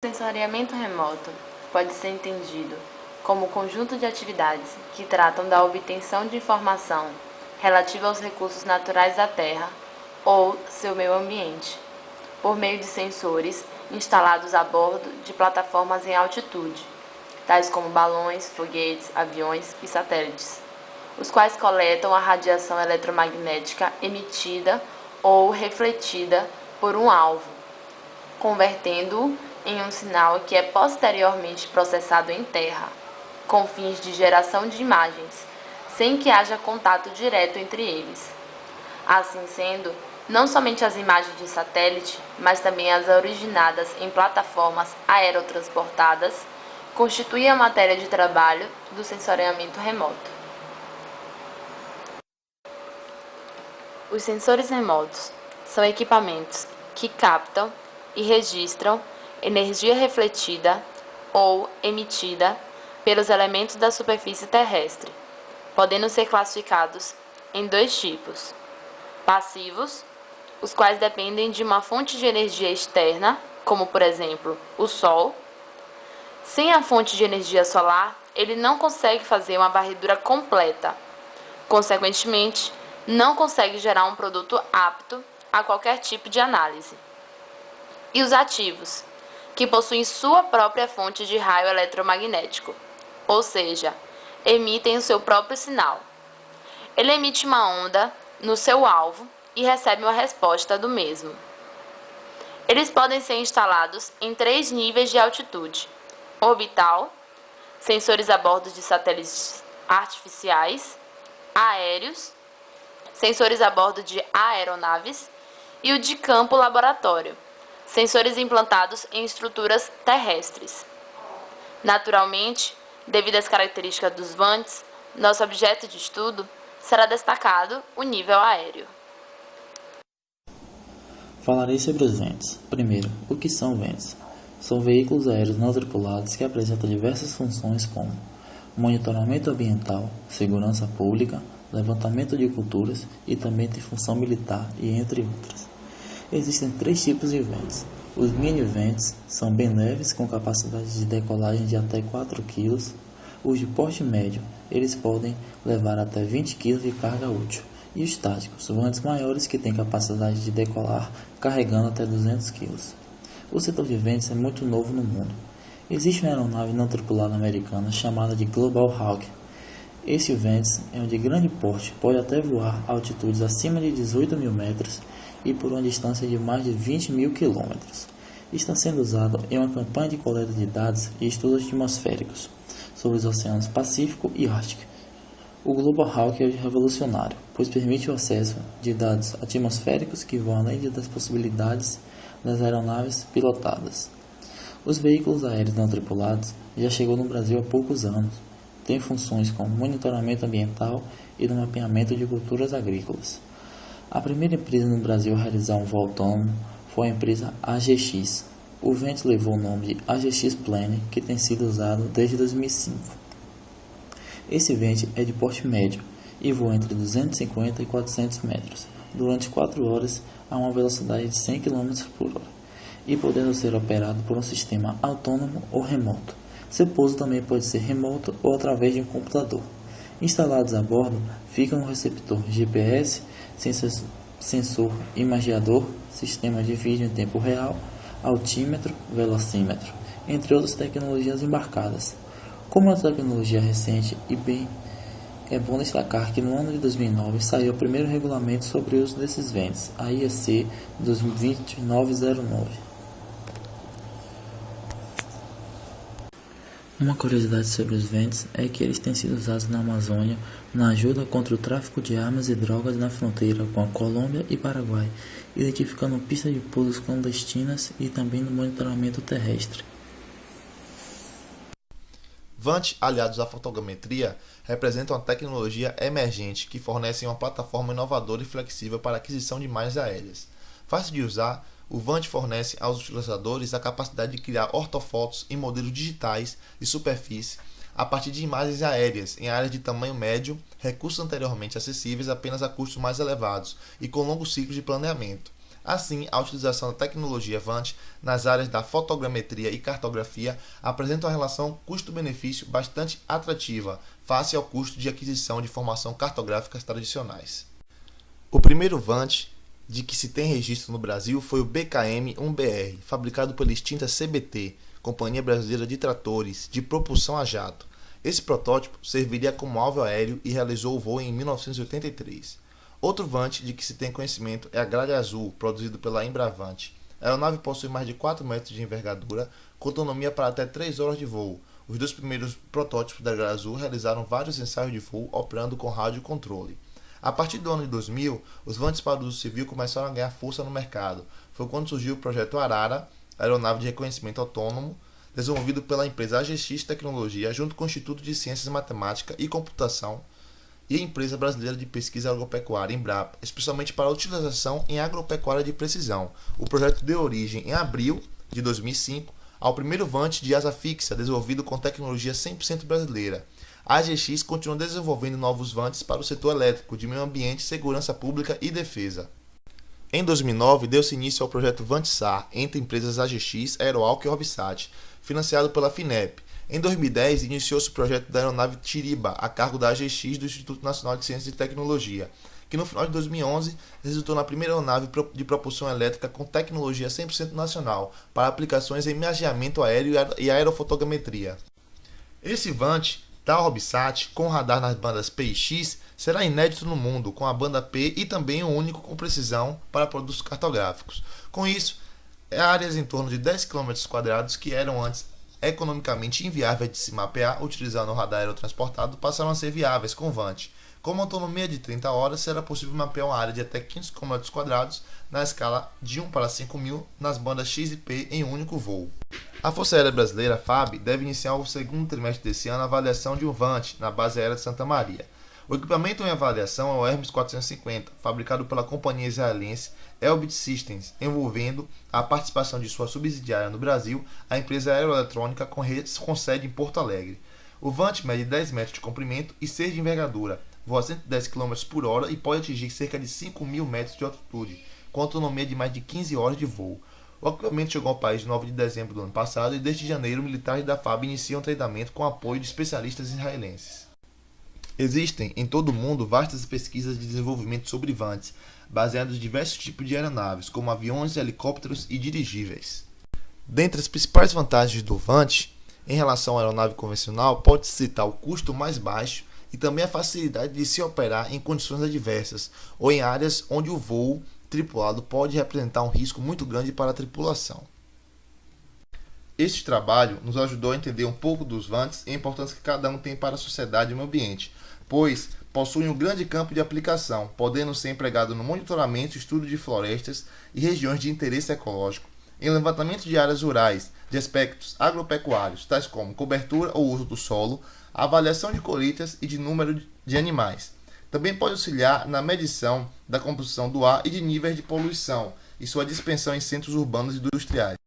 Sensoriamento remoto pode ser entendido como o conjunto de atividades que tratam da obtenção de informação relativa aos recursos naturais da Terra ou seu meio ambiente, por meio de sensores instalados a bordo de plataformas em altitude, tais como balões, foguetes, aviões e satélites, os quais coletam a radiação eletromagnética emitida ou refletida por um alvo, convertendo-o em um sinal que é posteriormente processado em terra, com fins de geração de imagens, sem que haja contato direto entre eles. Assim sendo, não somente as imagens de satélite, mas também as originadas em plataformas aerotransportadas, constituem a matéria de trabalho do sensoriamento remoto. Os sensores remotos são equipamentos que captam e registram energia refletida ou emitida pelos elementos da superfície terrestre, podendo ser classificados em dois tipos: passivos, os quais dependem de uma fonte de energia externa, como por exemplo o Sol. Sem a fonte de energia solar, ele não consegue fazer uma varredura completa. Consequentemente, não consegue gerar um produto apto a qualquer tipo de análise. E os ativos, que possuem sua própria fonte de raio eletromagnético, ou seja, emitem o seu próprio sinal. Ele emite uma onda no seu alvo e recebe uma resposta do mesmo. Eles podem ser instalados em 3 níveis de altitude: orbital, sensores a bordo de satélites artificiais, aéreos, sensores a bordo de aeronaves, e o de campo laboratório, sensores implantados em estruturas terrestres. Naturalmente, devido às características dos VANTs, nosso objeto de estudo será destacado o nível aéreo. Falarei sobre os VANTs. Primeiro, o que são VANTs? São veículos aéreos não tripulados que apresentam diversas funções como monitoramento ambiental, segurança pública, levantamento de culturas e também tem função militar e entre outras. Existem 3 tipos de VANTs. Os mini-VANTs são bem leves, com capacidade de decolagem de até 4 kg. Os de porte médio, eles podem levar até 20 kg de carga útil. E os táticos, VANTs maiores que têm capacidade de decolar carregando até 200 kg. O setor de VANTs é muito novo no mundo. Existe uma aeronave não tripulada americana chamada de Global Hawk. Esse VANTs é um de grande porte, pode até voar a altitudes acima de 18 mil metros e por uma distância de mais de 20 mil quilômetros. Está sendo usado em uma campanha de coleta de dados e estudos atmosféricos sobre os oceanos Pacífico e Ártico. O Global Hawk é revolucionário, pois permite o acesso de dados atmosféricos que vão além das possibilidades das aeronaves pilotadas. Os veículos aéreos não tripulados já chegou no Brasil há poucos anos. Tem funções como monitoramento ambiental e no mapeamento de culturas agrícolas. A primeira empresa no Brasil a realizar um voo autônomo foi a empresa AGX. O VANT levou o nome de AGX Plane, que tem sido usado desde 2005. Esse VANT é de porte médio e voa entre 250 e 400 metros, durante 4 horas a uma velocidade de 100 km por hora, e podendo ser operado por um sistema autônomo ou remoto. Seu pouso também pode ser remoto ou através de um computador. Instalados a bordo, ficam um receptor GPS, sensor imagiador, sistema de vídeo em tempo real, altímetro, velocímetro, entre outras tecnologias embarcadas. Como é uma tecnologia recente é bom destacar que no ano de 2009 saiu o primeiro regulamento sobre o uso desses VANTs, a IEC 2909. Uma curiosidade sobre os VANTs é que eles têm sido usados na Amazônia na ajuda contra o tráfico de armas e drogas na fronteira com a Colômbia e Paraguai, identificando pistas de pousos clandestinas e também no monitoramento terrestre. VANT, aliados à fotogrametria, representam uma tecnologia emergente que fornece uma plataforma inovadora e flexível para a aquisição de imagens aéreas. Fácil de usar, o VANT fornece aos utilizadores a capacidade de criar ortofotos em modelos digitais de superfície a partir de imagens aéreas em áreas de tamanho médio, recursos anteriormente acessíveis apenas a custos mais elevados e com longos ciclos de planeamento. Assim, a utilização da tecnologia VANT nas áreas da fotogrametria e cartografia apresenta uma relação custo-benefício bastante atrativa, face ao custo de aquisição de informação cartográficas tradicionais. O primeiro VANT de que se tem registro no Brasil foi o BKM-1BR, fabricado pela extinta CBT, Companhia Brasileira de Tratores, de propulsão a jato. Esse protótipo serviria como alvo aéreo e realizou o voo em 1983. Outro VANT de que se tem conhecimento é a Gralha Azul, produzido pela Embravante. A aeronave possui mais de 4 metros de envergadura, com autonomia para até 3 horas de voo. Os dois primeiros protótipos da Gralha Azul realizaram vários ensaios de voo operando com rádio controle. A partir do ano de 2000, os VANTs para uso civil começaram a ganhar força no mercado. Foi quando surgiu o projeto Arara, aeronave de reconhecimento autônomo, desenvolvido pela empresa AGX Tecnologia, junto com o Instituto de Ciências Matemática e Computação e a Empresa Brasileira de Pesquisa Agropecuária, Embrapa, especialmente para a utilização em agropecuária de precisão. O projeto deu origem, em abril de 2005, ao primeiro VANT de asa fixa, desenvolvido com tecnologia 100% brasileira. A AGX continua desenvolvendo novos VANTs para o setor elétrico, de meio ambiente, segurança pública e defesa. Em 2009, deu-se início ao projeto VANT-SAR, entre empresas AGX, Aeroalc e Orbsat, financiado pela FINEP. Em 2010, iniciou-se o projeto da aeronave Tiriba, a cargo da AGX do Instituto Nacional de Ciências e Tecnologia, que no final de 2011 resultou na primeira aeronave de propulsão elétrica com tecnologia 100% nacional, para aplicações em imageamento aéreo e aerofotogrametria. Esse VANT da Orbsat, com radar nas bandas P e X, será inédito no mundo, com a banda P e também o único com precisão para produtos cartográficos. Com isso, áreas em torno de 10 km² que eram antes economicamente inviáveis de se mapear utilizando o radar aerotransportado passaram a ser viáveis com VANT. Com uma autonomia de 30 horas, será possível mapear uma área de até 15 km² na escala de 1 para 5.000 nas bandas X e P em um único voo. A Força Aérea Brasileira, FAB, deve iniciar o segundo trimestre desse ano a avaliação de um VANT na Base Aérea de Santa Maria. O equipamento em avaliação é o Hermes 450, fabricado pela companhia israelense Elbit Systems, envolvendo a participação de sua subsidiária no Brasil, a empresa aeroeletrônica com sede em Porto Alegre. O VANT mede 10 metros de comprimento e 6 de envergadura, voa a 110 km por hora e pode atingir cerca de 5.000 metros de altitude, com autonomia de mais de 15 horas de voo. O equipamento chegou ao país em 9 de dezembro do ano passado e desde janeiro militares da FAB iniciam treinamento com apoio de especialistas israelenses. Existem em todo o mundo vastas pesquisas de desenvolvimento sobre VANTs, baseadas em diversos tipos de aeronaves, como aviões, helicópteros e dirigíveis. Dentre as principais vantagens do VANT, em relação à aeronave convencional, pode-se citar o custo mais baixo e também a facilidade de se operar em condições adversas ou em áreas onde o voo tripulado pode representar um risco muito grande para a tripulação. Este trabalho nos ajudou a entender um pouco dos VANTs e a importância que cada um tem para a sociedade e o meio ambiente, pois possuem um grande campo de aplicação, podendo ser empregado no monitoramento e estudo de florestas e regiões de interesse ecológico, em levantamento de áreas rurais, de aspectos agropecuários, tais como cobertura ou uso do solo, avaliação de colheitas e de número de animais. Também pode auxiliar na medição da composição do ar e de níveis de poluição e sua dispersão em centros urbanos e industriais.